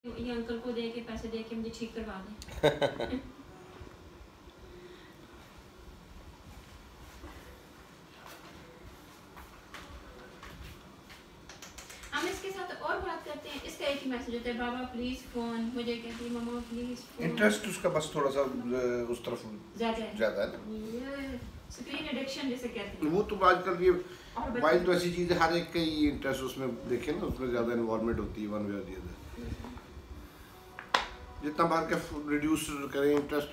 ये अंकल को दे के पैसे दे के मुझे ठीक करवा दें। हम इसके साथ और बात करते हैं। इसका एक ही मैसेज होता है, बाबा प्लीज फोन। मुझे कहती है मम्मा प्लीज फोन। इंटरेस्ट उसका बस थोड़ा सा उस तरफ ज्यादा है ना, ये स्क्रीन एडिक्शन जिसे कहते हैं। वो तो आजकल ये मोबाइल तो ऐसी चीज है, हर एक का ही इंटरेस्ट उसमें देखे ना, उसमें ज्यादा इन्वॉल्वमेंट होती है वन वे और दी अदर। जितना बाहर का रिड्यूस करें इंटरेस्ट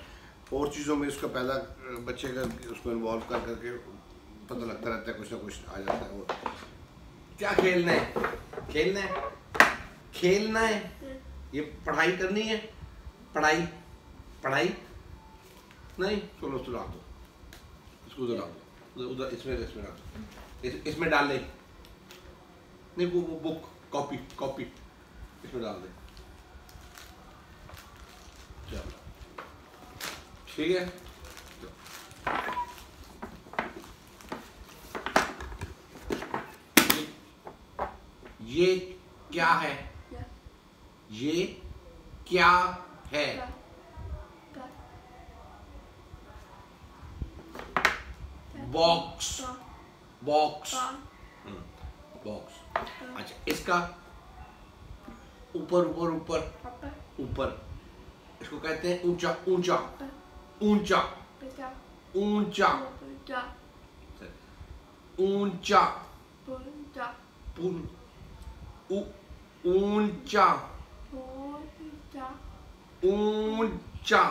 और चीज़ों में, उसका पहला बच्चे का उसको इन्वॉल्व कर करके पता लगता रहता है, कुछ ना कुछ आ जाता है। और क्या खेलना है, खेलना है, खेलना है, ये पढ़ाई करनी है, पढ़ाई पढ़ाई नहीं, चलो उसको डाल दो, इसको उधर डाल दो, उधर इसमें डाल दो, इसमें डाल ले, नहीं वो बुक कॉपी कॉपी इसमें डाल दे, चलो ठीक है। ये क्या है, ये क्या है, बॉक्स बॉक्स बॉक्स। अच्छा, इसका ऊपर ऊपर ऊपर ऊपर इसको कहते हैं ऊंचा ऊंचा ऊंचा ऊंचा ऊंचा ऊंचा ऊंचा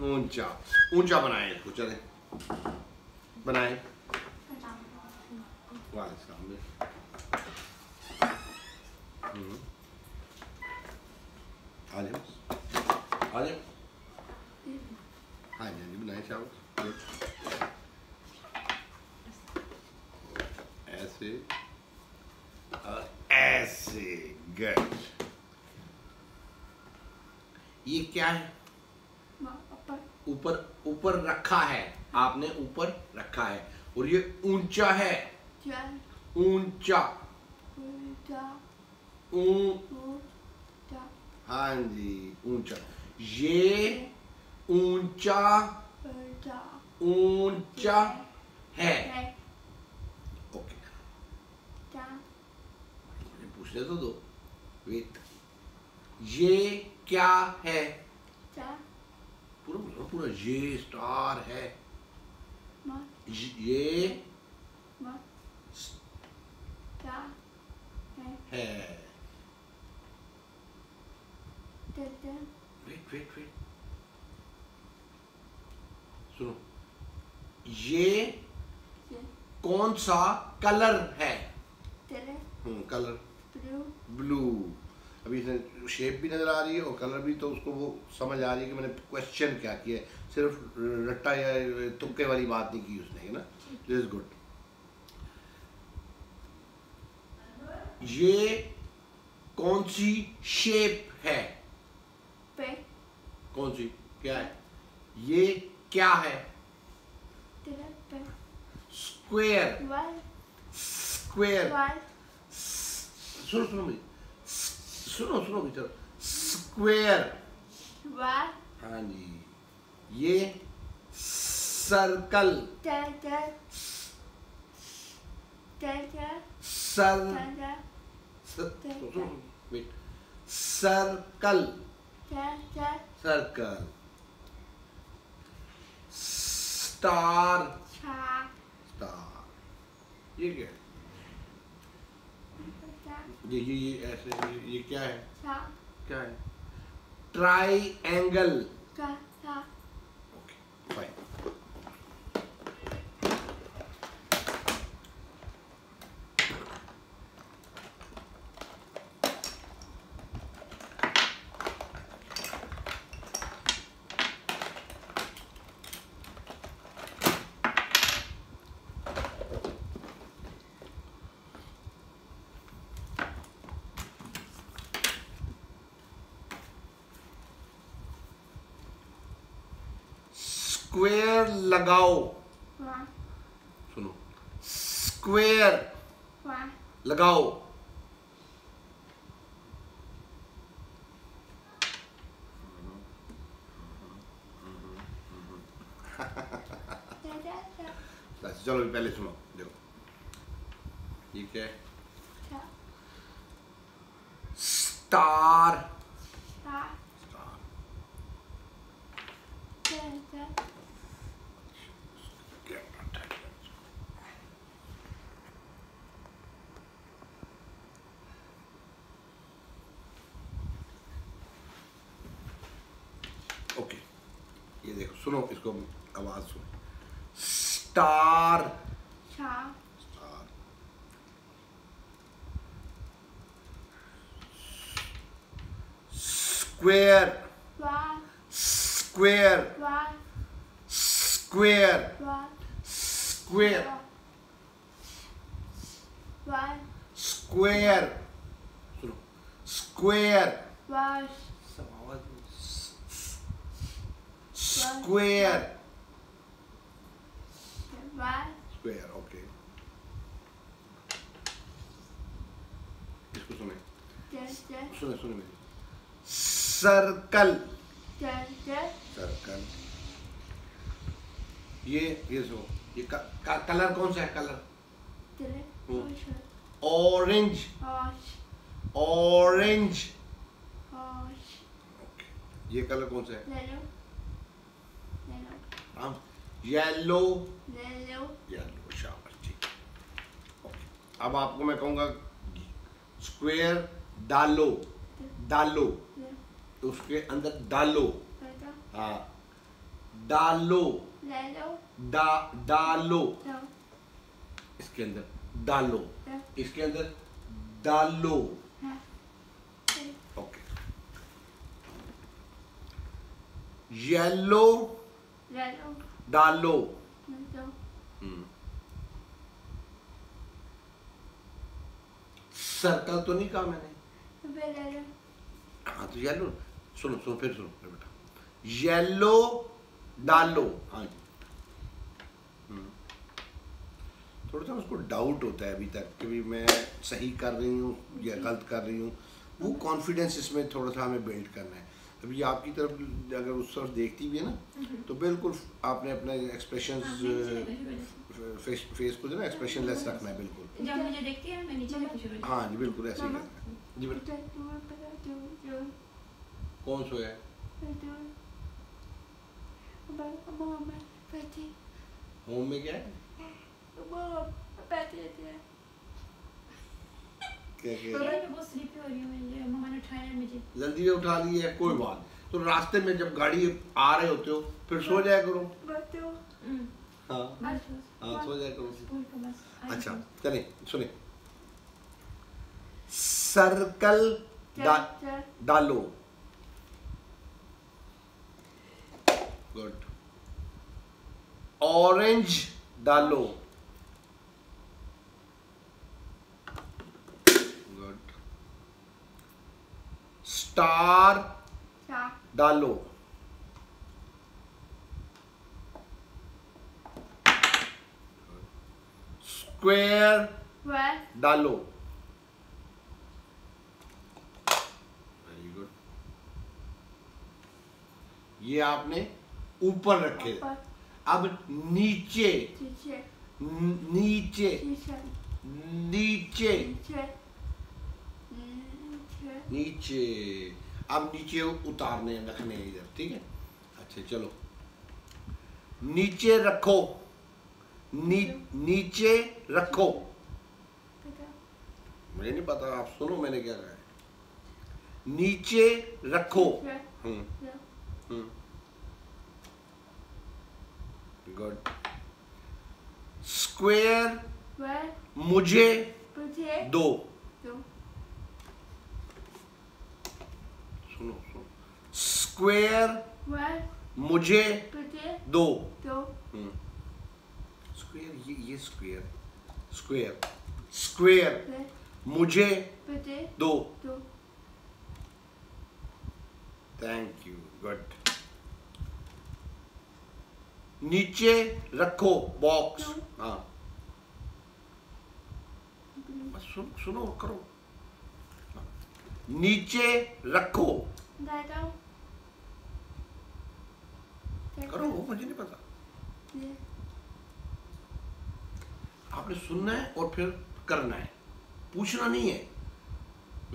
ऊंचा ऊंचा बनाए इसको, चले बनाए सामने। आ जाओ आ जाओ, हाँ जी बनाए चावल ऐसे ऐसे, गुड। ये क्या है, ऊपर ऊपर रखा है, आपने ऊपर रखा है, और ये ऊंचा है, ऊंचा हाँ जी ऊंचा, ये ऊंचा ऊंचा है। ओके, पूछने तो दो, वेट। ये क्या है, पूरा पूरा ये स्टार है, ये है। वेट वेट वेट, सुनो, ये कौन सा कलर है, कलर ब्लू। अभी शेप भी नजर आ रही है और कलर भी, तो उसको वो समझ आ रही है कि मैंने क्वेश्चन क्या किया है, सिर्फ रट्टा या तुक्के वाली बात नहीं की उसने, है ना। This is good. ये कौन सी शेप है, कौन सी, क्या है, ये क्या है, स्क्वेयर स्क्वेयर। सुनो सुनो भाई, सुनो सुनो बेटा, स्क्वेयर। हाँ जी, ये circle, circle circle, star star. ये क्या है, ये ऐसे, ये क्या है, क्या है, ट्राइएंगल। Okay fine. स्क्वेयर लगाओ, सुनो, स्क्वेयर लगाओ, चलो अभी पहले सुनो, देखो ये क्या है? स्टार। स्टार। स्टार। ओके, ये देखो, सुनो इसको, आवाज सुनो। Star. Star. Star. Square. Square. Square. Square. Square. सुनो, स्क्वेयर। स्क्वेयर। स्क्वेयर। ओके, इसको सुने, सुने सुने मेरी। सर्कल। सर्कल। ये सुनो, ये कलर कौन सा है? Colour orange. ऑरेंज। ओके, ये कलर कौन सा है? हाँ, येलो। येलो, शाबाश, ठीक। ओके, अब आपको मैं कहूँगा स्क्वायर डालो। डालो, तो उसके अंदर डालो। हाँ, डालो। डालो, इसके अंदर डालो, इसके अंदर डालो। ओके, येलो डालो। सर्कल तो नहीं कहा मैंने। हाँ तो येलो, सुनो सुनो, फिर बेटा, येलो डालो। हाँ जी। थोड़ा सा उसको डाउट होता है अभी तक कि भी मैं सही कर रही हूँ या गलत कर रही हूँ, वो कॉन्फिडेंस इसमें थोड़ा सा हमें बिल्ड करना है। अभी आपकी तरफ अगर उस तरफ देखती भी है ना, तो बिल्कुल आपने अपने एक्सप्रेशन फेस को जो ना एक्सप्रेशन लेस रखना है, बिल्कुल। जब मुझे देखती है मैं नीचे जाके शुरू हो जाती हूँ। हाँ जी, बिल्कुल ऐसे ही करना है जी। बेटा कौन सोया है? होम में क्या है? क्या बहुत स्लीपी हो रही हूँ, मम्मा ने उठाया है मुझे। जल्दी उठा ली है, कोई बात। तो रास्ते में जब गाड़ी आ रहे होते हो फिर सो जाया करो। हाँ हाँ, सो जाया करो। अच्छा चलिए सुने, सर्कल डालो। गुड। ऑरेंज डालो। गुड। स्टार डालो। स्क्वायर डालो। Very good. ये आपने ऊपर रखे। अब नीचे। नीचे। नीचे। नीचे। अब नीचे उतारने रखने इधर, ठीक है? अच्छा चलो, नीचे रखो। नीचे रखो। मुझे नहीं पता, आप सुनो मैंने क्या कहा है। नीचे रखो। गुड। स्क्वायर मुझे दो। सुनो सुनो, स्क्वायर मुझे दो। स्क्वायर, ये स्क्वायर। स्क्वायर। स्क्वायर मुझे दो। Thank you, good. नीचे रखो बॉक्स। हाँ, सुनो करो। नीचे रखो। करो, मुझे नहीं पता। आपने सुनना है और फिर करना है, पूछना नहीं है।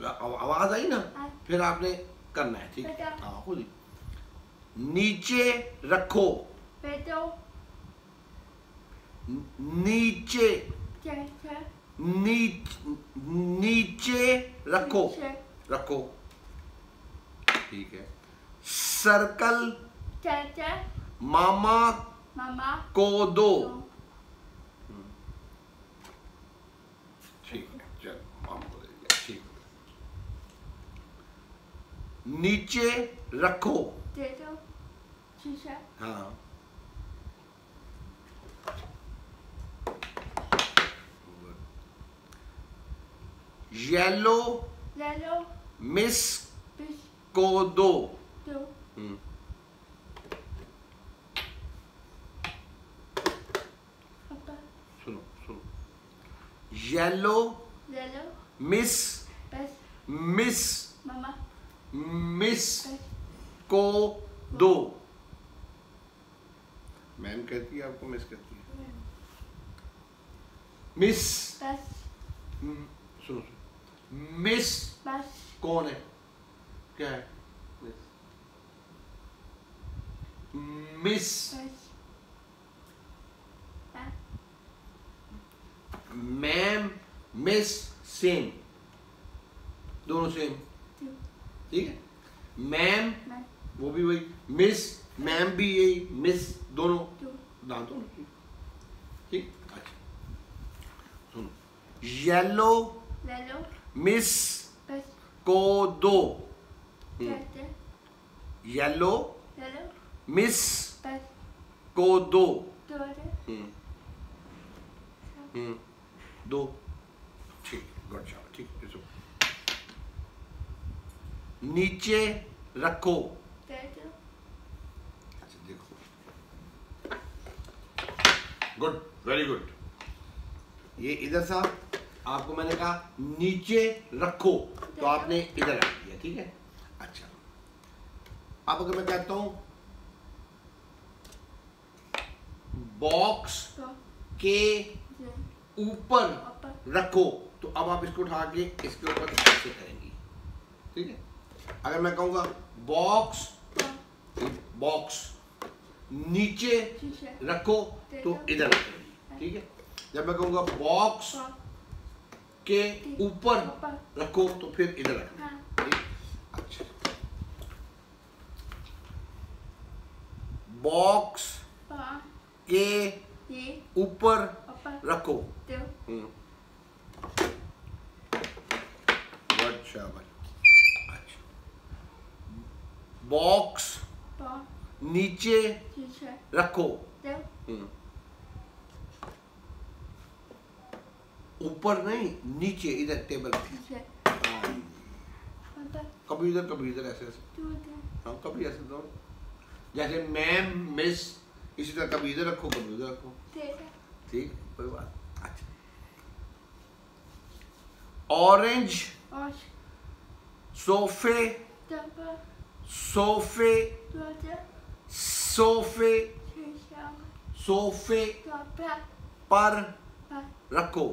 आवाज आई ना, फिर आपने करना है, ठीक है? हाँ खुद ही। नीचे रखो, नीचे, नीचे रखो, रखो, ठीक है। सर्कल मामा को दो, ठीक है, चल मामा को दे दिया, ठीक है। नीचे रखो, हाँ, येलो मिस को दो, सुनो सुनो, येलो मिस, मिस, मिस को दो। मैम कहती है आपको मिस कहती है, मिस, सुनो, मिस कौन है, क्या है मिस? मैम मिस सेम, दोनों सेम, ठीक है। मैम वो भी वही, मिस मैम भी यही, मिस दोनों दांतों, ठीक। अच्छा सुनो, येलो मिस को दो, येलो मिस को दो, दो, ठीक, गुड जॉब, ठीक। नीचे रखो, अच्छा देखो, गुड, वेरी गुड। ये इधर सा आपको मैंने कहा नीचे रखो, तो आपने इधर रख दिया, ठीक है। अच्छा, अब अगर मैं कहता हूं बॉक्स के ऊपर रखो, तो अब आप इसको उठा के इसके ऊपर ऐसे करेंगी, ठीक है। अगर मैं कहूंगा बॉक्स, बॉक्स नीचे रखो, तो इधर रखेंगी, ठीक है। जब मैं कहूंगा बॉक्स के ऊपर रखो, तो फिर इधर रखना, ठीक। अच्छा, बॉक्स के ऊपर रखो, अच्छा भाई। अच्छा, बॉक्स नीचे रखो, ऊपर नहीं, नीचे, इधर टेबल पे, कभी इधर ऐसे ऐसे, हाँ कभी ऐसे दो, जैसे मैम मिस, इसी तरह कभी इधर रखो, कभी उधर रखो, ठीक, कोई बात। अच्छा, ऑरेंज सोफे, सोफे, सोफे, सोफे पर रखो,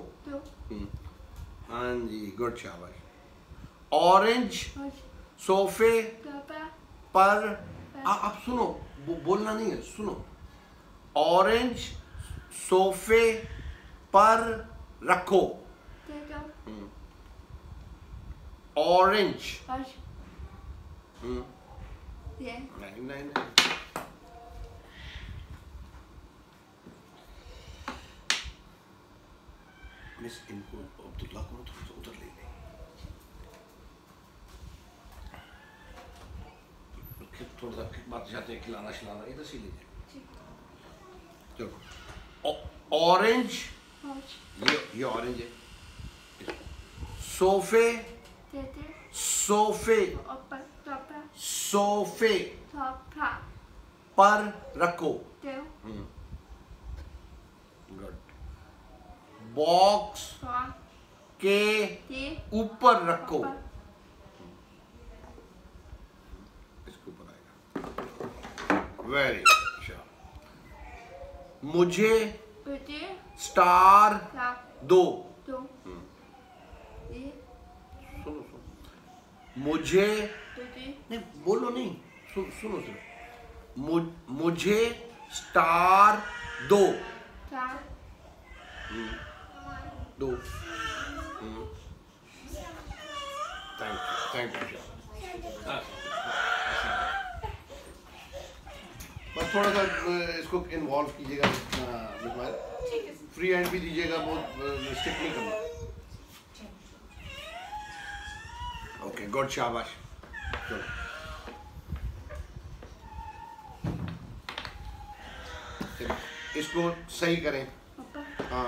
हाँ जी, गुड शाबाश। ऑरेंज सोफे पर, आप सुनो, बोलना नहीं है, सुनो। ऑरेंज सोफे पर रखो, ऑरेंज, नहीं नहीं नहीं, मिस इनको अब्दुल्ला को थोड़ा सा उधर ले लें, थोड़ा सा बात जाते हैं, खिलाना खिलाना इधर से ले जाए, चलो। ऑरेंज, ये ऑरेंज है, सोफे, सोफे, सोफे पर रखो, गुड। बॉक्स के ऊपर रखो, इसके ऊपर आएगा, वेरी अच्छा। मुझे स्टार 2। सुनो मुझे नहीं बोलो नहीं, सुनो मुझे स्टार 2 थैंक यू बस थोड़ा सा इसको इन्वॉल्व कीजिएगा, फ्री हैंड भी दीजिएगा, बहुत स्टिक नहीं करना। ओके गुड, शाबाश। चलो इसको सही करें, हाँ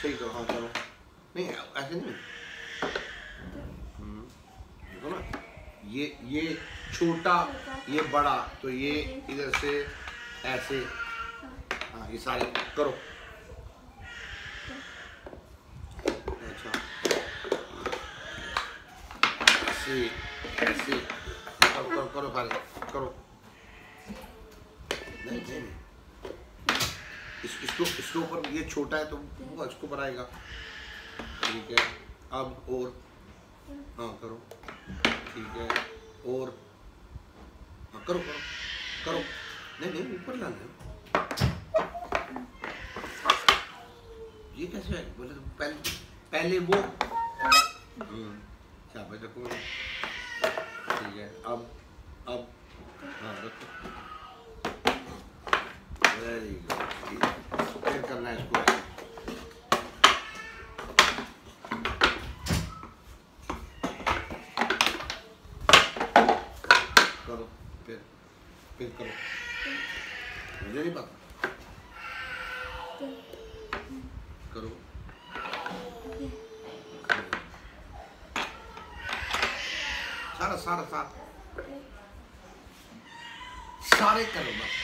सही करो, हाँ चलो, नहीं ऐसे नहीं, देखो ना, ये छोटा ये बड़ा, तो ये इधर से ऐसे, हाँ ये सारे करो। अच्छा ऐसे ऐसे करो करो सारे करो। नहीं इसके ऊपर ये छोटा है तो वो इसको ऊपर आएगा, ठीक है। अब और हाँ करो, ठीक है, और हाँ करो करो करो, नहीं ऊपर लाना है। ये कैसे है, बोले तो पहले वो शाबाश रखो, ठीक है। अब हाँ रखो, वेरी गुड। फिर करना है इसको, करो फिर करो, मुझे नहीं पता, करो सारा सारे करो बस,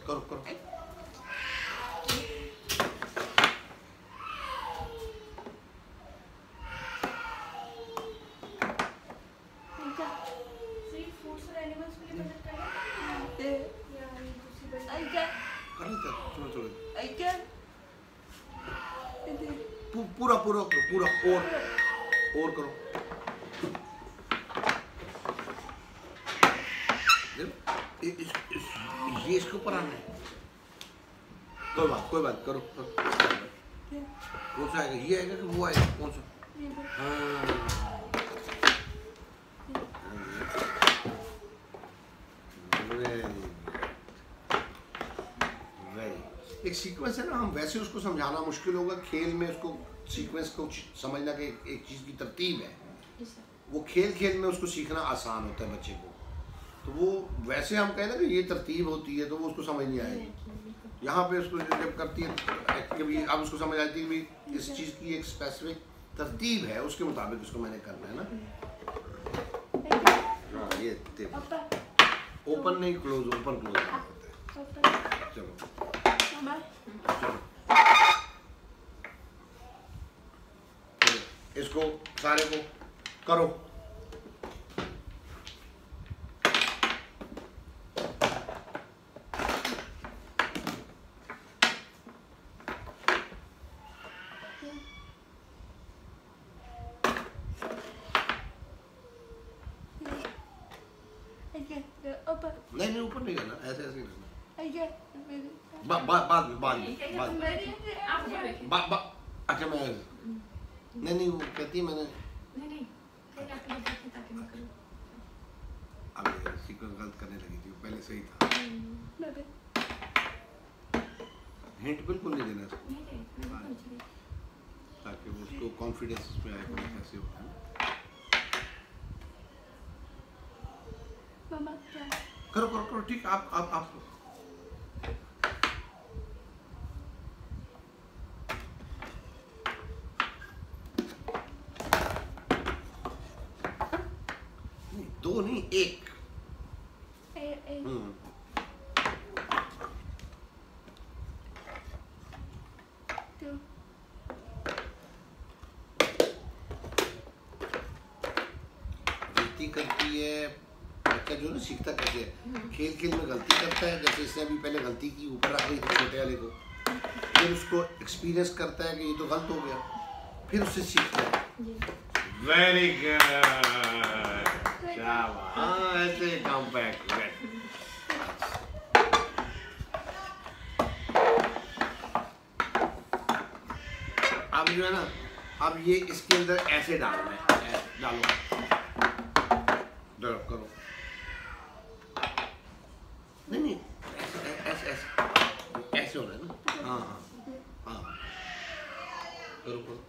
करो पूरा और करो। ये इसके ऊपर आना है, कोई बात करो। कौन सा आएगा, ये आएगा कि वो आएगा, कौन सा? हाँ एक सीक्वेंस है ना, हम वैसे उसको समझाना मुश्किल होगा, खेल में उसको सीक्वेंस को समझना कि एक चीज़ की तरतीब है, वो खेल में उसको सीखना आसान होता है बच्चे को। तो वो वैसे हम कहें ना कि ये तरतीब होती है तो वो उसको समझ नहीं आएगी। यहाँ पे उसको जब करती है कभी, अब उसको समझ आती है कि इस चीज़ की एक स्पेसिफिक तरतीब है, उसके मुताबिक उसको मैंने करना है ना। हाँ ये ओपन नहीं क्लोज, ओपन क्लोज होता है। चलो इसको सारे को करो। नहीं ऊपर नहीं करना, ऐसे ऐसे करना। बाद अच्छा मैं नहीं वो कहती है मैंने अब सीक्वेंस गलत करने लगी थी, पहले सही था। हिंट बिल्कुल नहीं देना इसको, ताकि वो उसको कॉन्फिडेंस में आए कैसे होता है। करो ठीक, आप नहीं, दो नहीं एक। गलती करती है बच्चा जो ना, सीखता कैसे है, खेल में गलती करता है। जैसे इसने अभी पहले गलती की, ऊपर आ गई थी छोटे वाले को, फिर उसको एक्सपीरियंस करता है कि ये तो गलत हो गया, फिर उससे सीखता है। वेरी गुड, शाबाश। हाँ ऐसे काम बैक। अब जो है ना, अब ये इसके अंदर ऐसे डालना है, डालो, ड्रॉप करो, नहीं ऐसे ऐसे ऐसे हो रहा है ना, हाँ हाँ हाँ, करो करो।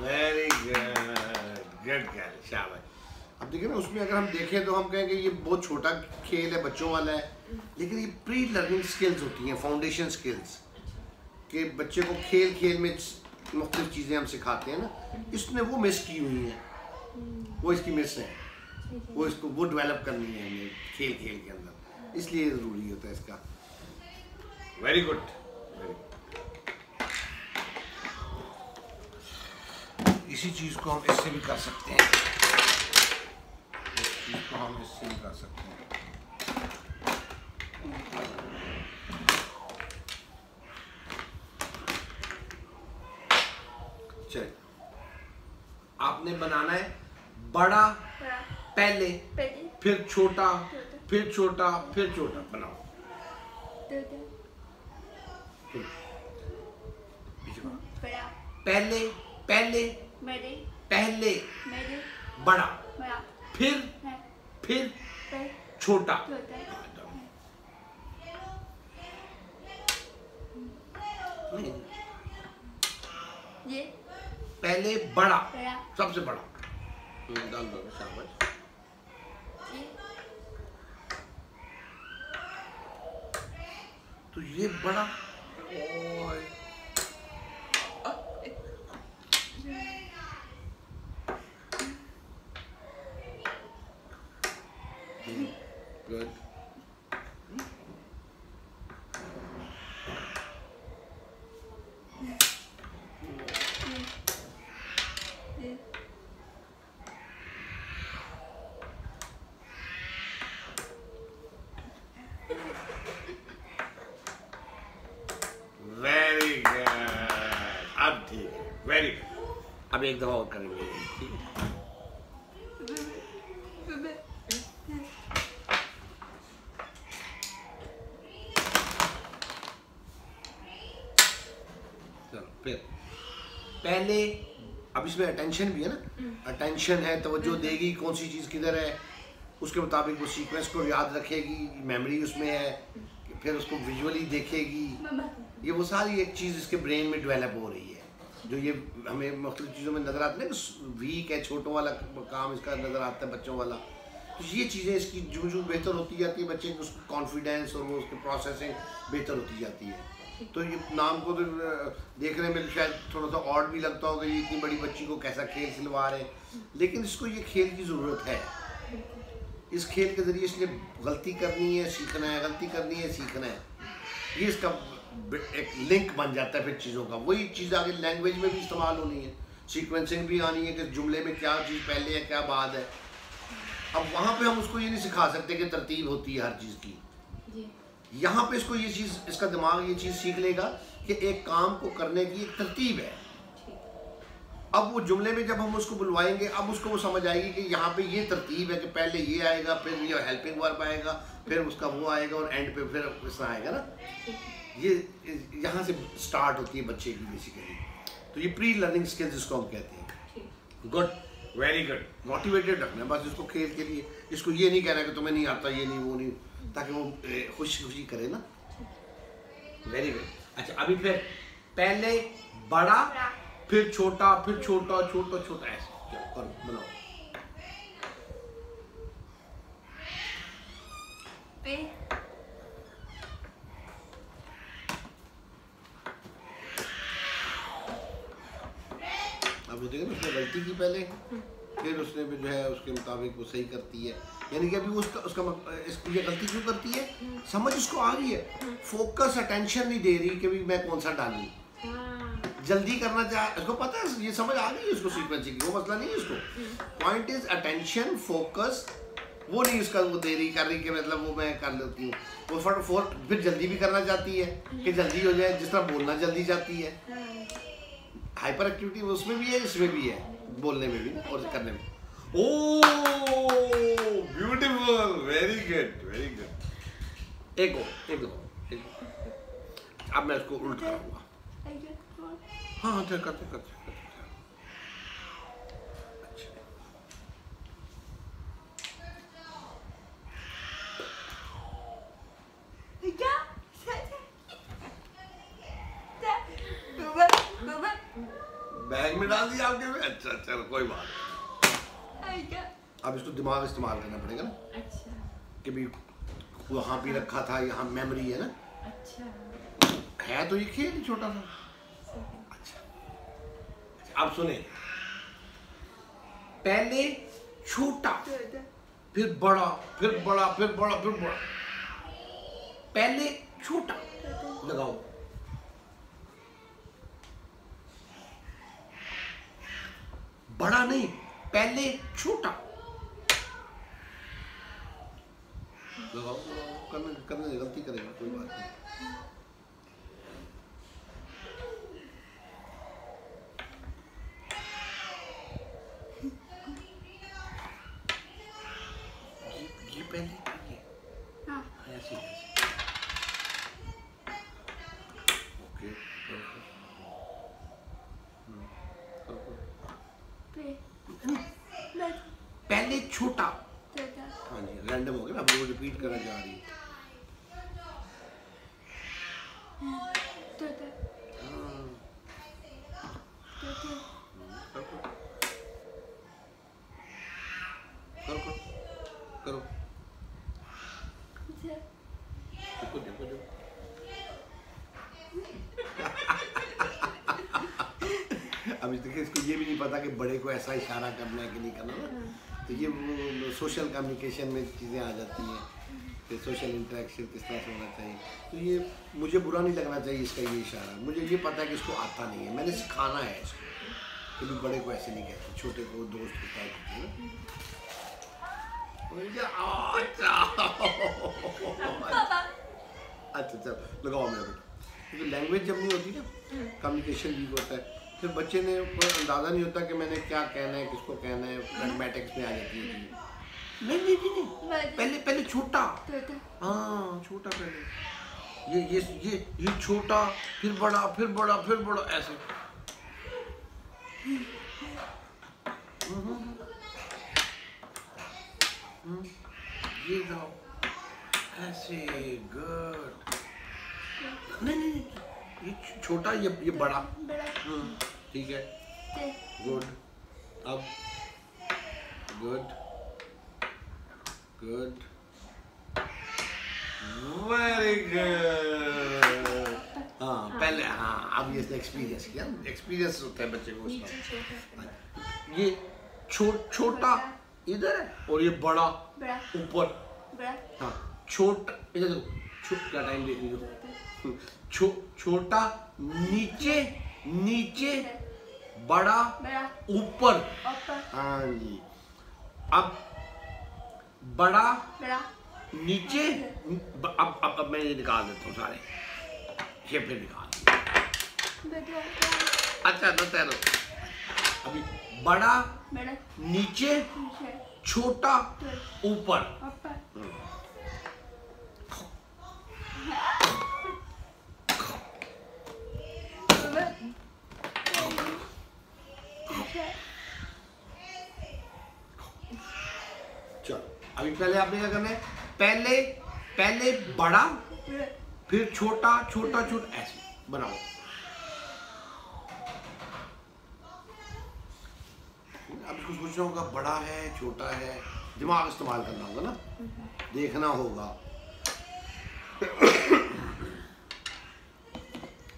वेरी गुड गर्ल, शाबाश। अब देखिए ना, उसमें अगर हम देखें तो हम कहेंगे ये बहुत छोटा खेल है, बच्चों वाला है, लेकिन ये प्री लर्निंग स्किल्स होती हैं, फाउंडेशन स्किल्स, कि बच्चे को खेल खेल में मुख्तलिफ चीज़ें हम सिखाते हैं ना, इसने वो मिस की हुई हैं, वो इसकी मिस है, वो इसको वो डेवलप करनी है हमें खेल खेल के अंदर, इसलिए ज़रूरी होता है इसका। वेरी गुड, इसी चीज़ को हम इससे भी कर सकते हैं, इस चीज़ को हम इससे भी कर सकते हैं। चल, आपने बनाना है बड़ा पहले, फिर छोटा, फिर छोटा, फिर छोटा बनाओ। पहले पहले पहले बड़ा, फिर छोटा, ये पहले बड़ा, सबसे बड़ा, डाल दो, शाबाश। तो ये बड़ा, गुड, वेरी गुड। अब ठीक है, वेरी गुड। अब एक दफा और करेंगे, ठीक है। चलो फिर पहले, अब इसमें अटेंशन भी है ना, अटेंशन है, तवज्जो देगी, कौन सी चीज़ किधर है, उसके मुताबिक वो सीक्वेंस को याद रखेगी, मेमोरी उसमें है, फिर उसको विजुअली देखेगी, ये वो सारी एक चीज़ इसके ब्रेन में डेवलप हो रही है, जो ये हमें मुख्तलिफ चीज़ों में नज़र आती है ना, वीक है, छोटों वाला काम इसका नज़र आता है बच्चों वाला, तो ये चीज़ें इसकी जो बेहतर होती जाती है, बच्चे की उसका कॉन्फिडेंस और वो उसकी प्रोसेसिंग बेहतर होती जाती है। तो ये नाम को तो देखने में शायद थोड़ा सा ऑड भी लगता होगा, ये इतनी बड़ी बच्ची को कैसा खेल खिलवा रहे हैं, लेकिन इसको ये खेल की ज़रूरत है। इस खेल के ज़रिए इसने गलती करनी है, सीखना है, गलती करनी है, सीखना है, ये इसका एक लिंक बन जाता है फिर चीज़ों का। वही चीज़ आगे लैंग्वेज में भी इस्तेमाल होनी है, सीक्वेंसिंग भी आनी है कि जुमले में क्या चीज़ पहले है क्या बाद है। अब वहाँ पे हम उसको ये नहीं सिखा सकते कि तरतीब होती है हर चीज़ की, यहाँ पे इसको ये चीज़, इसका दिमाग ये चीज़ सीख लेगा कि एक काम को करने की एक तरतीब है। अब वो जुमले में जब हम उसको बुलवाएंगे, अब उसको वो समझ आएगी कि यहाँ पे ये तरतीब है कि पहले ये आएगा, फिर ये हेल्पिंग वर्ब आएगा, फिर उसका वो आएगा और एंड पे फिर इस तरह आएगा ना। ये यहाँ से स्टार्ट होती है बच्चे की बेसिकली। तो ये प्री लर्निंग स्किल्स जिसको हम कहते हैं। Good, very good. मोटिवेटेड रखना है बस इसको खेल के लिए, इसको ये नहीं कहना कि तुम्हें नहीं आता, ये नहीं वो नहीं, ताकि वो खुशी खुशी करे ना। Very good. अच्छा अभी फिर पहले बड़ा, फिर छोटा, फिर छोटा, छोटा छोटा, ऐसे करो, बनाओ। अब देखो ना उसने गलती की पहले, फिर उसने भी जो है उसके मुताबिक वो सही करती है, यानी कि अभी उसका ये गलती क्यों करती है, समझ उसको आ रही है, फोकस अटेंशन नहीं दे रही कि भी मैं कौन सा डालूं, जल्दी करना चाह, उसको पता है, ये समझ आ गई है उसको सीक्वेंस की, वो मसला नहीं है उसको। पॉइंट इज अटेंशन फोकस, वो नहीं उसका वो दे रही कर रही कि मतलब वो मैं कर लेती हूँ, वो फटाफट फिर जल्दी भी करना चाहती है कि जल्दी हो जाए, जिस तरह बोलना जल्दी चाहती है, हाइपर एक्टिविटी उसमें भी है इसमें भी है, बोलने में भी और करने में। Oh beautiful, very good very good. एक और अब मैं इसको उल्टा करूँगा। हाँ करते बैग में डाल दिया आपके में, अच्छा चलो कोई बात नहीं। अब इसको दिमाग इस्तेमाल करना पड़ेगा ना, अच्छा कि भी वहाँ भी रखा था, यहाँ मेमोरी है ना, अच्छा है तो ये खेल छोटा सा। अच्छा अब सुने, पहले छोटा फिर बड़ा फिर बड़ा फिर बड़ा फिर बड़ा, पहले छोटा लगाओ, बड़ा नहीं, पहले छोटा लगाओ, करने गलती करेगा कोई बात नहीं। ये पहले ऐसे ओके, पहले छोटा, हाँ जी रैंडम हो गया, अब वो रिपीट करना जा रही है। करो देखो अब देखिए, इसको ये भी नहीं पता कि बड़े को ऐसा इशारा करना है कि नहीं करना ना, तो ये वो सोशल कम्युनिकेशन में चीज़ें आ जाती हैं कि सोशल इंटरेक्शन किस तरह से होना चाहिए। तो ये मुझे बुरा नहीं लगना चाहिए इसका ये इशारा, मुझे ये पता है कि इसको आता नहीं है, मैंने सिखाना है इसको कि भी बड़े को ऐसे नहीं कहते, छोटे को दोस्त को क्या कहते हैं। अच्छा चल लगाओ मेरा बेटा, क्योंकि लैंग्वेज जब नहीं होती ना, कम्युनिकेशन वीक होता है, फिर बच्चे ने कोई अंदाज़ा नहीं होता कि मैंने क्या कहना है, किसको कहना है, प्रैग्मेटिक्स में आ जाती है। नहीं पहले छोटा, हाँ छोटा पहले, ये छोटा फिर बड़ा फिर बड़ा फिर बड़ा ऐसे। ये जाओ ऐसे, गुड। नहीं ये छोटा ये बड़ा, ठीक है गुड। अब गुड वेरी गुड। हाँ पहले, हाँ अब ये एक्सपीरियंस किया, एक्सपीरियंस होता है बच्चे को उसका। ये छोटा इधर है और ये बड़ा ऊपर, हाँ छोटा इधर देखो, क्या टाइम देख लीजिए, छोटा नीचे बड़ा ऊपर, हाँ जी। अब बड़ा नीचे, अब मैं ये निकाल देता हूँ सारे, ये फिर निकाल, अच्छा तो तैरो। अभी बड़ा नीचे छोटा ऊपर, चलो अभी पहले आपने क्या करना है, पहले बड़ा फिर छोटा ऐसे बनाओ। अब इसको सोचना होगा, बड़ा है छोटा है, दिमाग इस्तेमाल करना होगा ना, देखना होगा।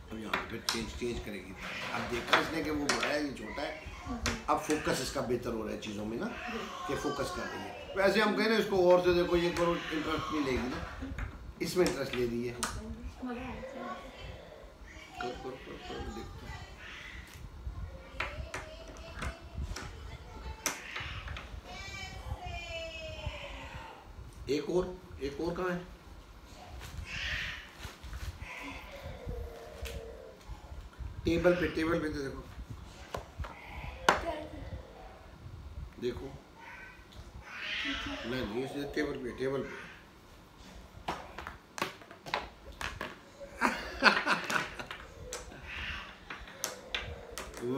अब यहाँ फिर चेंज करेगी। अब देखा इसने कि वो बड़ा है ये छोटा है, अब फोकस इसका बेहतर हो रहा है चीज़ों में ना, कि फोकस कर रही है। वैसे हम कहें ना इसको और से देखो ये करो, इंटरेस्ट नहीं लेगी ना, इसमें इंटरेस्ट ले रही है। देखो एक और कहाँ है? टेबल पे तो देखो नहीं इसे टेबल पे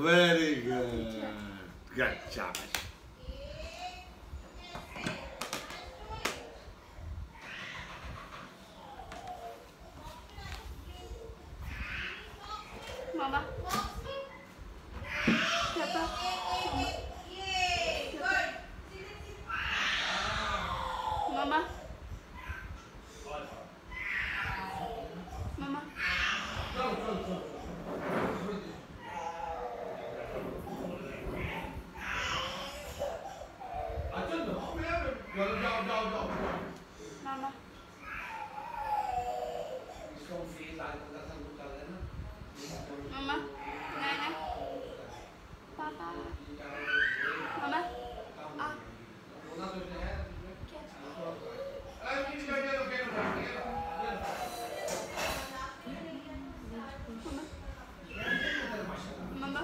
वेरी गुड, अच्छा। मामा मामा मामा मामा Mama, Nana, Papa, Mama, Mama,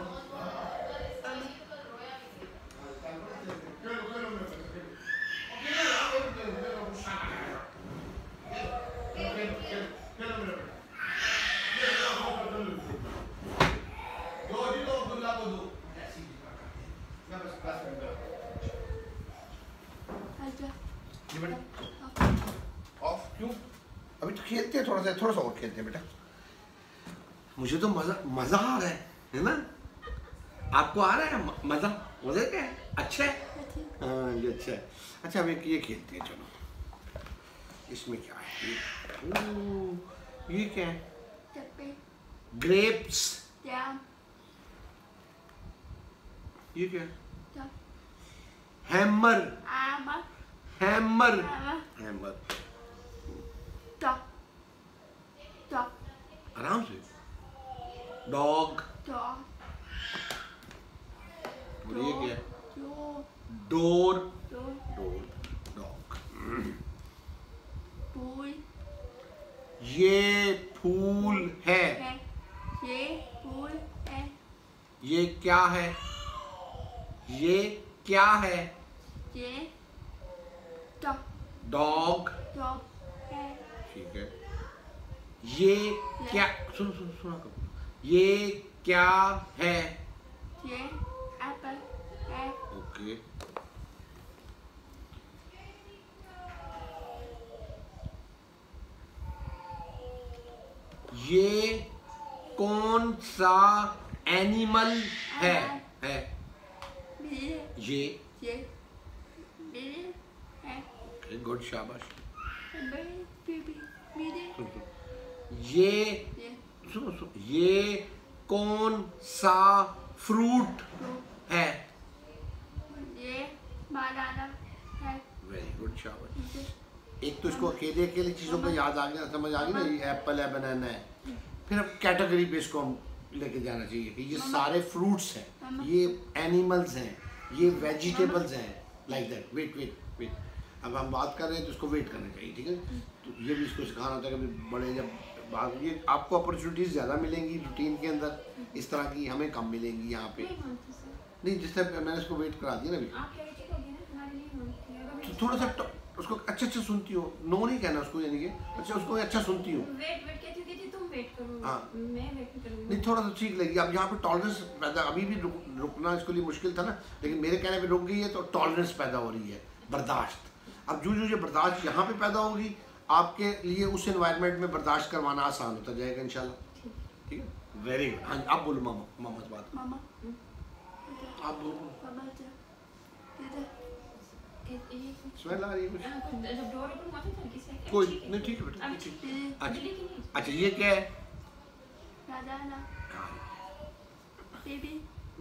of क्यों? अभी तो खेलते हैं थोड़ा सा और खेलते हैं बेटा। मुझे तो मजा आ रहा है ना? आपको आ रहा है मजा? मजा क्या है? अच्छा है? हाँ ये अच्छा है। अच्छा अब एक ये खेलते हैं, चलो। इसमें क्या है? ये क्या है? ग्रेप्स। ये क्या है? हैमर। हैमर। हैमर। आराम से। डॉग। और ये क्या है? डोर। डोर। डॉग। ये फूल है। ये क्या है? ये क्या है? डॉग। ठीक है। ये क्या? सुनो ये क्या है? ओके। ये कौन सा एनिमल है? ये ओके गुड, शाबाश। ये सुनो ये कौन सा फ्रूट है? वेरी गुड, शाबाश। एक तो इसको अकेले चीज़ों को याद आ गया, समझ आ गई ना, ये एप्पल है, बनाना है। फिर अब कैटेगरी पे इसको हम लेके जाना चाहिए कि ये सारे फ्रूट्स हैं, ये एनिमल्स हैं, ये वेजिटेबल्स हैं, लाइक दैट। वेट अब हम बात कर रहे हैं तो इसको वेट करना चाहिए, ठीक है? तो ये भी इसको सिखाना होता है कि बड़े जब बात, ये आपको अपॉर्चुनिटीज़ ज़्यादा मिलेंगी रूटीन के अंदर, इस तरह की हमें कम मिलेंगी यहाँ पे। नहीं जिस तरह मैंने इसको वेट करा दिया ना अभी, तो थोड़ा सा उसको अच्छा सुनती हो, नो नहीं कहना उसको, यानी कि अच्छा उसको अच्छा सुनती हो। हाँ नहीं थोड़ा सा ठीक लगेगी। अब यहाँ पे टॉलरेंस पैदा, अभी भी रुकना इसके लिए मुश्किल था ना, लेकिन मेरे कहने पे रुक गई है, तो टॉलरेंस पैदा हो रही है, बर्दाश्त। अब जो ये बर्दाश्त यहाँ पे पैदा होगी, आपके लिए उस एनवायरनमेंट में बर्दाश्त करवाना आसान होता जाएगा इंशाल्लाह। ठीक है, वेरी गुड। हाँ आप बोलो मामा से बात। आप बोलो। स्मेल आ रही है कुछ? कोई नहीं, ठीक है बेटा। अच्छा ये क्या है? बेबी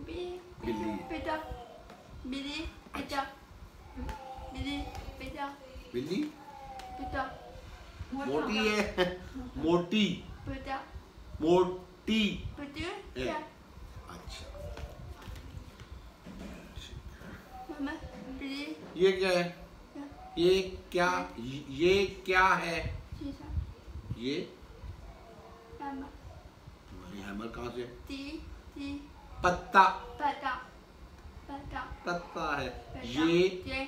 बिल्ली। बेटा बिल्ली बेटा बिल्ली बेटा बिल्ली बेटा मोटी है, मोटी बेटा मोटी बेटा है। क्या अच्छा, मामा बिल्ली ये क्या है? क्या ये क्या, ये क्या है? शीशा ये मामा हैमर कहाँ से? टी टी पत्ता, पता पता पत्ता है। पता ये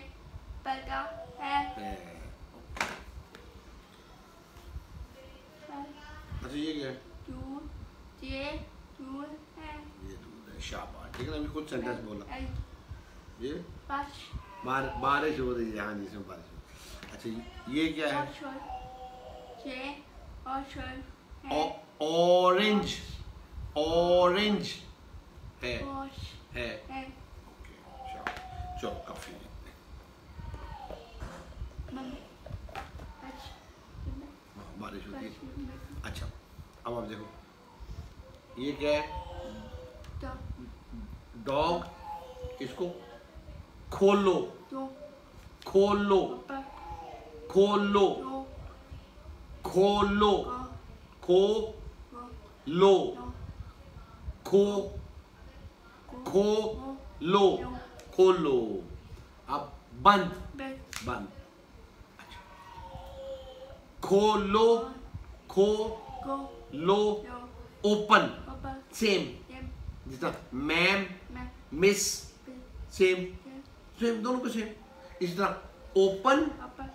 पता है है। अच्छा, ये क्या है? दूध ये दूध है ये दूध है। शाबाश, ठीक है ना, अभी खुद सेंटेंस बोला। ये बस बारिश हो रही है। हाँ जी, इसमें बारिश हो। अच्छा, ये क्या है? ये ऑशर ऑरेंज, ऑरेंज है, वॉश है। है ओके, चलो काफी है। मम्मी बस हाँ, बारिश होती है। बस अच्छा, अब आप देखो, ये क्या है? तो डॉग। इसको खोलो, तो खोलो, पापा खोलो, तो खोलो, को खोलो, को खोलो, खोलो। अब बंद, बस बंद। अच्छा, खोलो, खोलो, को ओपन। पापा सेम, ये जितना मैम, मैं मिस, सेम, ये सेम, दोनों को सेम। इस तरह ओपन, पापा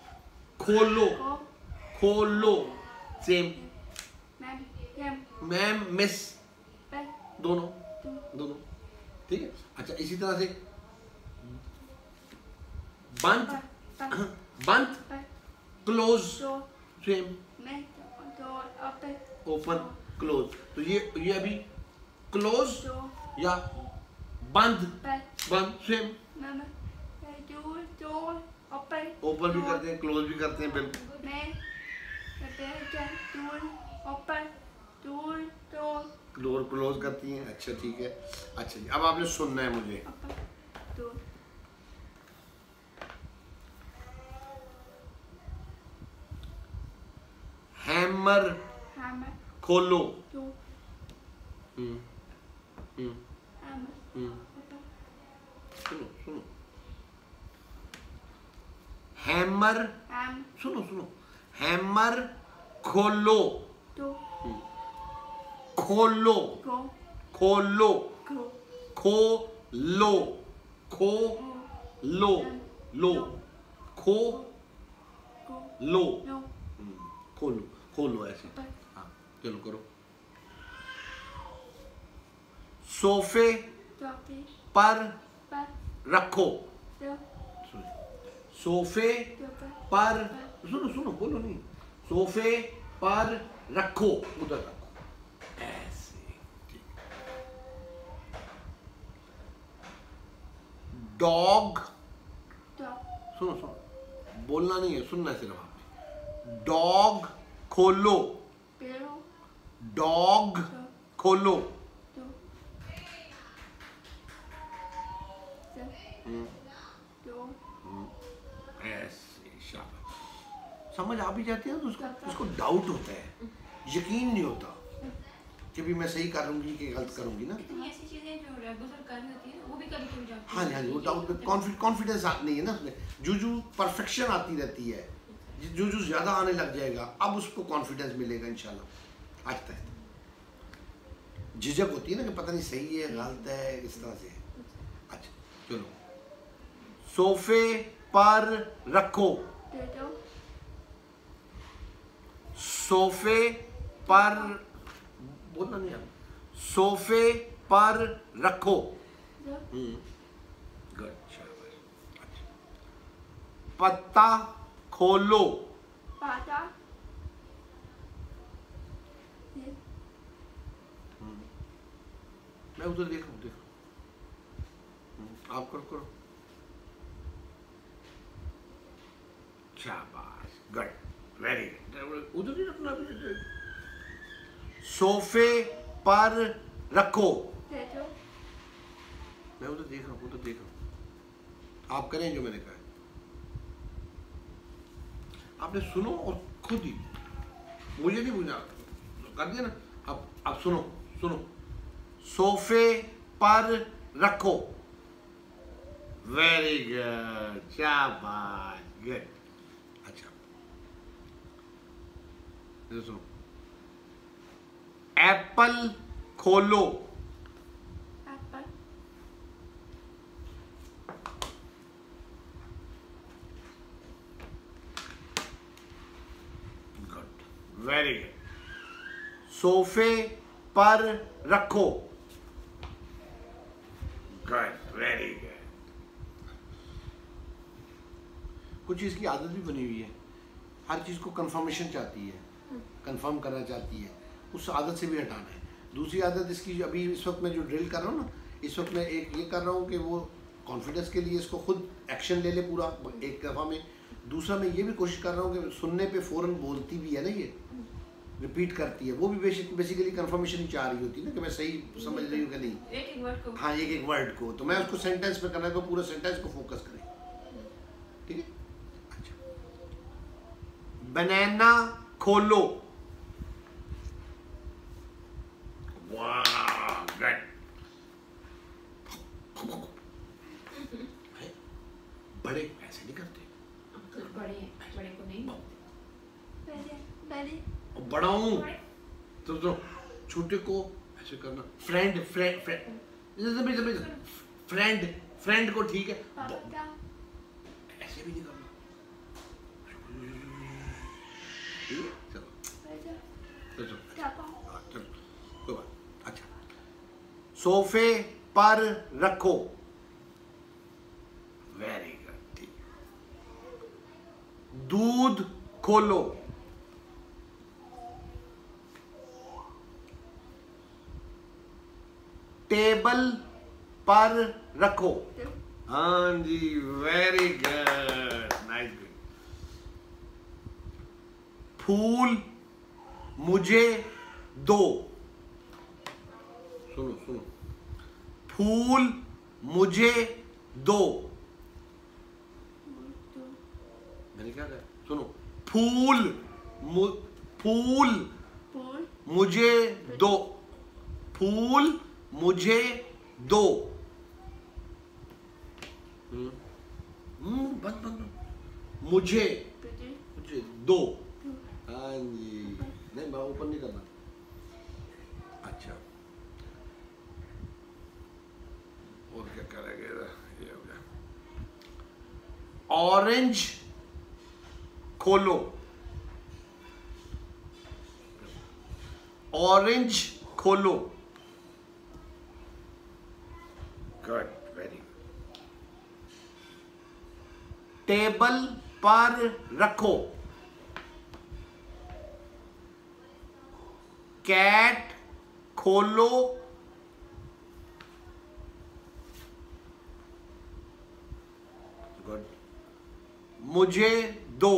खोलो, को खोलो, सेम। मैं ये मैम, मिस, बस दोनों, तो दोनों, ठीक है। अच्छा, इसी तरह से बंद, पापा बंद, क्लोज, तो सेम, मैं तो ओपन ओपन, क्लोज। तो ये अभी क्लोज तो या बंद, बस बंद, सेम। मामा तो ओपन ओपन भी करते हैं, क्लोज भी करते हैं, बिल्कुल। मैं दूर ओपन दूर तो डोर क्लोज करती हैं। अच्छा, ठीक है। अच्छा जी, अब आपने सुनना है मुझे। ओपन दूर हैमर hammer खोलो। तो हम्म, हम्म, hammer हम्म। ओपन सुनो, सुनो। हैमर, सुनो, सुनो। हैमर खोलो, तो खोलो, go खोलो, go खोलो, खोलो, लो, खो go लो, no खोलो, खोलो ऐसे। ओपन हाँ, चलो करो। सोफे topic पर but रखो। the सोफे पर, सुनो, सुनो, बोलो नहीं। सोफे पर रखो, उधर रखो, ऐसे। ठीक। डॉग, dog सुनो, सुनो, बोलना नहीं है, सुनना है सिर्फ आपने। डॉग खोलो, below डॉग खोलो। the door ऐसे, शाबाश। समझ आ भी जाती है ना, तो उसको डाउट होता है, यकीन नहीं होता कि भी मैं सही करूंगी कि गलत करूंगी ना। कितनी ऐसी चीजें जो रेगुलर कर होती है वो भी कभी कभी जाती हाँ जी, हाँ जी, वो डाउट, कॉन्फिडेंस नहीं है ना उसमें। जूजू परफेक्शन आती रहती है, जूजू ज्यादा आने लग जाएगा, अब उसको कॉन्फिडेंस मिलेगा इंशाल्लाह। आज तक झिझक होती है ना कि पता नहीं सही है गलत है, इस तरह से। अच्छा, चलो। सोफे पर रखो, the door सोफे पर, बोलना नहीं आप। सोफे पर रखो। the गुड, शाबाश। अच्छा। पत्ता खोलो, pada the मैं उधर देख रहा हूँ, देख रहा हूँ। आप करो, करो। शाबाश, गुड, वेरी गुड। उधर ही रखना। सोफे पर रखो। बैठो। मैं उधर देख रहा हूँ, उधर देख रहा हूँ, आप करें जो मैंने कहा। आपने सुनो और खुद ही, मुझे नहीं बुझा, कर दिया ना। अब सुनो सुनो, सोफे पर रखो। वेरी गुड, शाबाश, गुड। अच्छा ये सुनो, एप्पल खोलो। एप्पल। Good, very good. सोफे पर रखो। Good, very good. कुछ चीज़ की आदत भी बनी हुई है, हर चीज़ को कंफर्मेशन चाहती है, कंफर्म करना चाहती है, उस आदत से भी हटाना है। दूसरी आदत इसकी, अभी इस वक्त मैं जो ड्रिल कर रहा हूँ ना, इस वक्त मैं एक ये कर रहा हूँ कि वो कॉन्फिडेंस के लिए इसको खुद एक्शन ले ले पूरा एक दफ़ा में। दूसरा मैं ये भी कोशिश कर रहा हूँ कि सुनने पे फ़ौरन बोलती भी है ना, ये रिपीट करती है, वो भी बेसिकली कंफर्मेशन ही चाह रही होती है ना कि मैं सही समझ रही हूँ कि नहीं। एक एक वर्ड को। हाँ, एक एक वर्ड को, तो मैं उसको सेंटेंस पे करना है, तो पूरा सेंटेंस को फोकस करें, ठीक है। अच्छा, बनाना खोलो। वाह, गुड। बड़े ऐसे नहीं करते, तो बड़े हैं, बड़े को नहीं। बड़े बड़े। और बड़ा हूँ तो छोटे को ऐसे करना। Friend friend friend friend friend को ठीक है, पापा। ऐसे भी नहीं करना। ठीक है, चलो चलो पापा। हाँ, चलो कोई बात। अच्छा, सोफे पर रखो। वेरी गुड, ठीक। दूध खोलो। टेबल पर रखो। हाँ जी, वेरी गुड, नाइस, गुड। फूल मुझे दो। सुनो सुनो, फूल मुझे दो। मैंने क्या कहा, सुनो, फूल फूल मुझे दो। फूल मुझे दो। बंद बंद, मुझे मुझे दो। हाँ जी, नहीं मैं ओपन नहीं करना। अच्छा, और क्या करेंगे, ये हो गया। ऑरेंज खोलो। ऑरेंज खोलो। Good, very good. टेबल पर रखो। कैट खोलो। गुड, मुझे दो।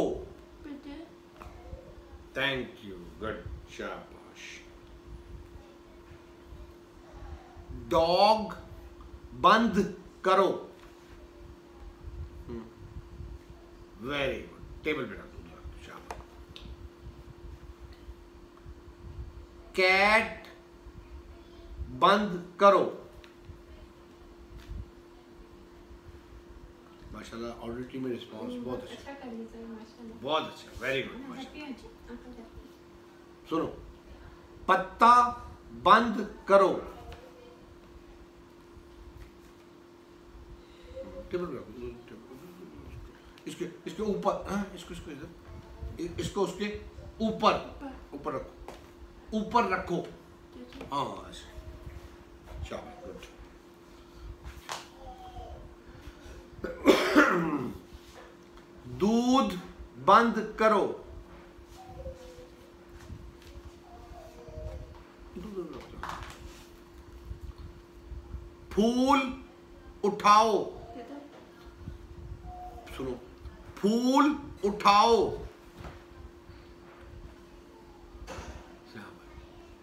थैंक यू, गुड, शाबाश। डॉग बंद करो। वेरी गुड, टेबल पे रख दो, शाबाश। कैट बंद करो। माशाल्लाह, ऑडिटरी में रिस्पॉन्स बहुत अच्छा, अच्छा कर लिया सर, माशाल्लाह। बहुत अच्छा, वेरी गुड, माशाल्लाह। हैप्पी हो जी, आपका हैप्पी। सुनो, पत्ता बंद करो। टेबल पे रखो, इसके इसके ऊपर, हाँ, इसको इसको इधर, इसको उसके ऊपर ऊपर रखो, ऊपर रखो। हाँ, ऐसे, शाबाश, गुड। दूध बंद करो। फूल उठाओ। सुनो, फूल उठाओ।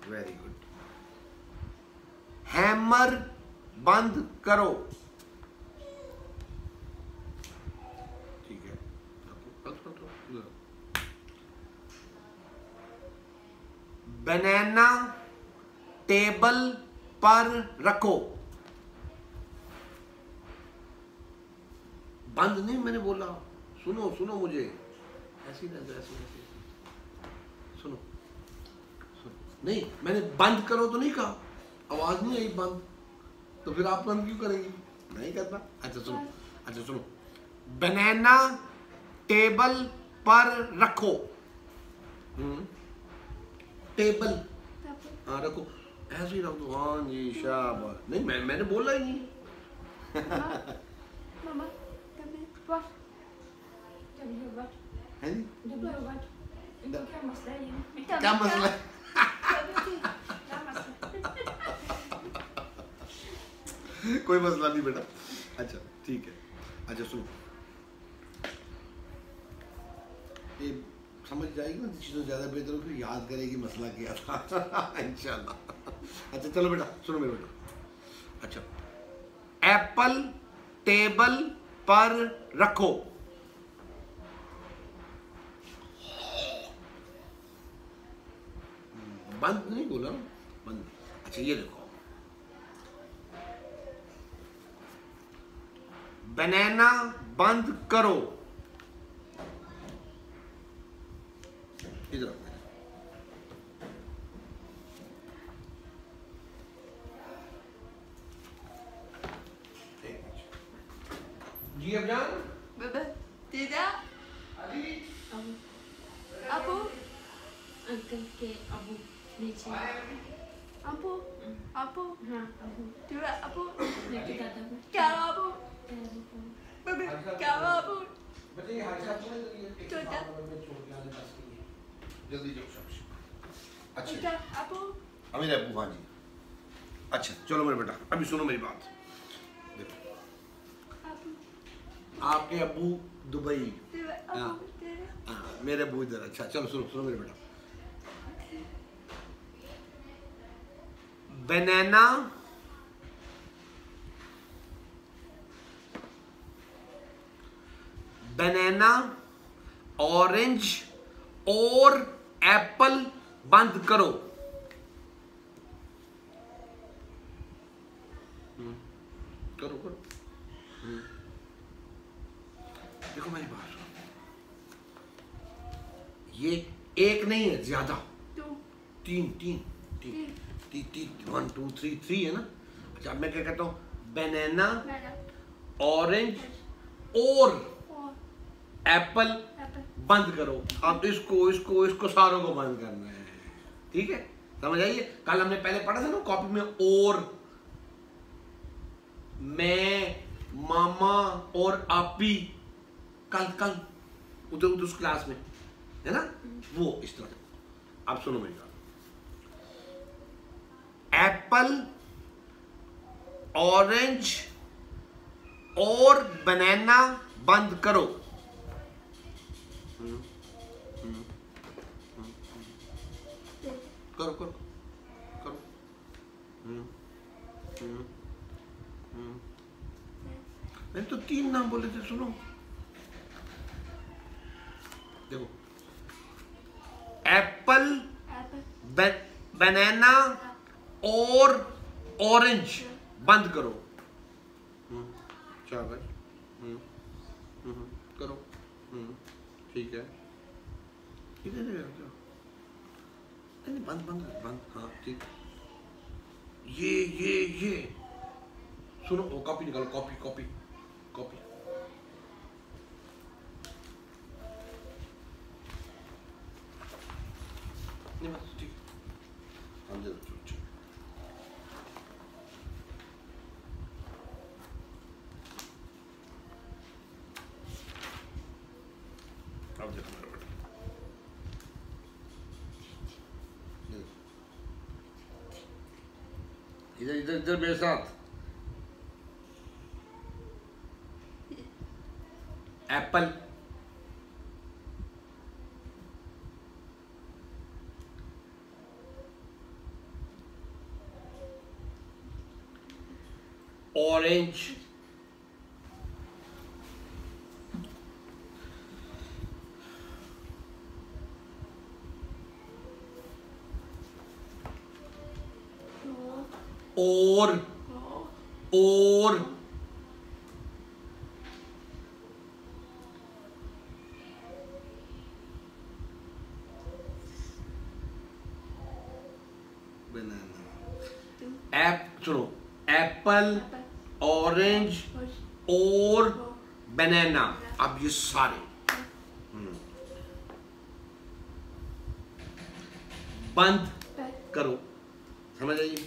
Very good. हैमर बंद करो। ठीक है, बनाना टेबल पर रखो। बंद नहीं मैंने बोला, सुनो सुनो मुझे, ऐसी ना ऐसी सुनो सुनो, नहीं मैंने बंद करो तो नहीं कहा, आवाज नहीं आई बंद, तो फिर आप बंद क्यों करेंगी? नहीं करना। अच्छा सुनो, अच्छा सुनो, बनाना टेबल पर रखो। टेबल, हाँ रखो, ऐसे ही रख दो। हाँ जी शाबाश। नहीं मैंने बोला ही नहीं। मामा what? What? है जी? What? इनको क्या मसला है ये? क्या मसला है? क्या मसला? कोई मसला नहीं बेटा। अच्छा ठीक है। अच्छा सुनो, ये समझ जाएगी ना चीज़ों ज़्यादा बेहतर हो, फिर याद करेगी मसला क्या था। इंशाल्लाह। अच्छा चलो बेटा सुनो मेरे बेटा। अच्छा, एप्पल टेबल पर रखो। बंद नहीं बोला, बंद। अच्छा ये देखो, बनाना बंद करो। इधर जी अफजान, बाबा दीदा अली, अबू अंकल के अबू नीचे। अबू अबू हाँ अबू। दीदा अबू लेके दादा को। क्या अबू अबू। बाबा क्या अबू बच्चे हाथ साफ करने के लिए छोटा। छोड़ के आने पास के लिए जल्दी जाओ शाबाश। अच्छा क्या अबू अमीर अबू, हाँ जी। अच्छा चलो मेरे बेटा, अभी सुनो मेरी बात। देखो अबू आपके अबू दुबई, दीदा हाँ। अबू दीदा हाँ मेरे अबू इधर। अच्छा चलो सुनो सुनो मेरे बेटा, बनाना बनाना ऑरेंज और एप्पल बंद करो। करो करो। देखो मेरी बात सुनो, ये एक नहीं है, ज्यादा, टू तीन तीन तीन तीन तीन, 1 2 3 3 है ना। अच्छा अब मैं क्या कहता हूँ, बनाना मैडम ऑरेंज और और एप्पल एप्पल बंद करो। अब इसको इसको इसको सारों को बंद करना है, ठीक है? समझ आइए, कल हमने पहले पढ़ा था ना कॉपी में, और मैं, मामा और आपी, कल कल उधर उस क्लास में है ना, वो इस तरह। अब सुनो मेरी बात, एप्पल ऑरेंज और बनाना बंद करो। करो करो करो। मैंने तो 3 नाम बोले थे, सुनो देखो, एप्पल, एप्पल बनाना और ऑरेंज बंद करो। शाबाश। करो। ठीक है, इधर नहीं, बंद बंद बंद, हाँ ठीक। ये सुनो, वो कॉपी निकालो, कॉपी कॉपी कॉपी। नहीं बस ठीक, हम दे दो। अब देखो मेरा बेटा, इधर इधर इधर मेरे साथ। एप्पल, ऑरेंज, और सुनो, एप्पल, ऑरेंज और बनाना। अब ये सारे बंद करो, समझ आइए।